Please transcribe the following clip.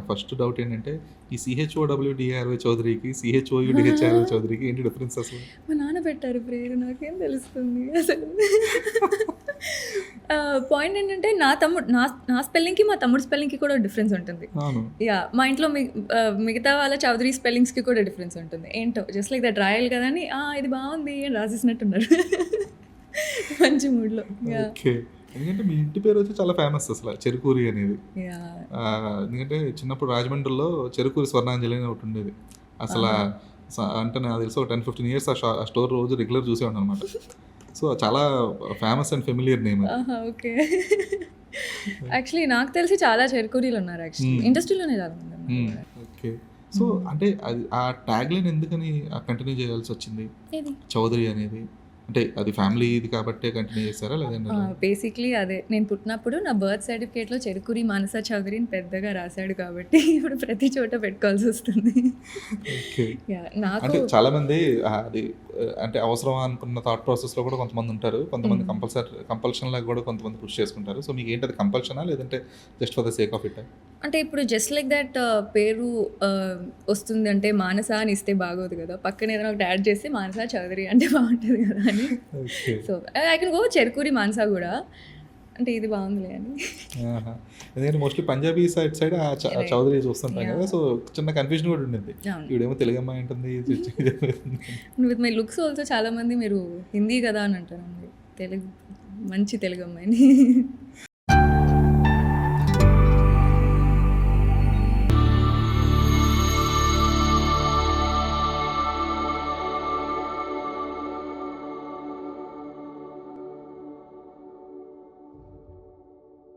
First doubt ఏంటంటే ఈ CHOWDRY చౌదరికి CHOUDHRY చౌదరికి ఏంటి డిఫరెన్స్ అసలు? మా నాన్న పెట్టారు పేరు, నాకేం తెలుస్తుంది అసలు. పాయింట్ ఏంటంటే నా స్పెల్లింగ్కి మా తమ్ముడు స్పెల్లింగ్కి కూడా డిఫరెన్స్ ఉంటుంది. అవును. యా, మా ఇంట్లో మిగతా వాళ్ళ చౌదరి స్పెల్లింగ్స్కి కూడా డిఫరెన్స్ ఉంటుంది. ఏంటో జస్ట్ లైక్ దట్ రాయాలి కదా అని ఇది బాగుంది అని రాసేసినట్టున్నారు. మంచి మూడ్లో. ఓకే. ఎందుకంటే మీ ఇంటి పేరు వచ్చి చాలా ఫేమస్ అసలు చెరుకూరి అనేది. యా. ఎందుకంటే చిన్నప్పుడు రాజమండ్రిలో చెరుకూరి స్వర్ణాంజలి అని ఒకటి ఉండేది అసలు. అంటే నాకు తెలిసి ఒక 10-15 ఇయర్స్ ఆ స్టోర్ రోజు రెగ్యులర్ చూసేవాడు అనమాట. సో చాలా famous and familiar name. Okay. Actually నాకు తెలిసి చాలా చెరుకూరీలు ఉన్నారు యాక్చువల్లీ, ఇండస్ట్రీలోనే చాలా మంది ఉన్నారు. ఓకే. సో అంటే అది ఆ ట్యాగ్ లైన్ ఎందుకని కంటిన్యూ చేయాల్సి వచ్చింది ఏది? చౌదరి అనేది? అంటే అది ఫ్యామిలీ ఇది కాబట్టే కంటిన్యూ చేస్తారా లేదంటే? బేసిక్లీ అదే, నేను పుట్టినప్పుడు నా బర్త్ సర్టిఫికేట్లో చెరుకూరి మానస చౌదరి అని పెద్దగా రాశాడు కాబట్టి ఇప్పుడు ప్రతి చోట పెట్టుకోవాల్సి వస్తుంది. ఓకే. నాకు అంటే చాలా మంది అది అంటే అవసరం అనుకున్న థాట్ ప్రాసెస్లో కూడా కొంతమంది ఉంటారు, కొంతమంది కంపల్షన్ లాగా కూడా కొంతమంది పుష్ చేసుకుంటారు. సో మీకు ఏంటి అది కంపల్షనా లేదంటే just for the sake of it? అంటే ఇప్పుడు జస్ట్ లైక్ దట్ పేరు వస్తుంది అంటే మానస అని ఇస్తే బాగోదు కదా, పక్కన ఏదైనా ఒకటి యాడ్ చేసి మానస చౌదరి అంటే బాగుంటుంది కదా అని. So I can go Cherukuri Manasa కూడా, అంటే ఇది బాగుందిలే అని. ఎందుకంటే మోస్ట్లీ పంజాబీ సైడ్ చౌదరి చూస్తుంటాం కదా, సో చిన్న కన్ఫ్యూజన్ కూడా ఉండింది, ఇవిడేమో తెలుగు అమ్మాయి ఉంటుంది. విత్ మై లుక్స్ ఆల్సో చాలా మంది మీరు హిందీ కదా అని అంటారు, తెలుగు మంచి తెలుగు అమ్మాయిని.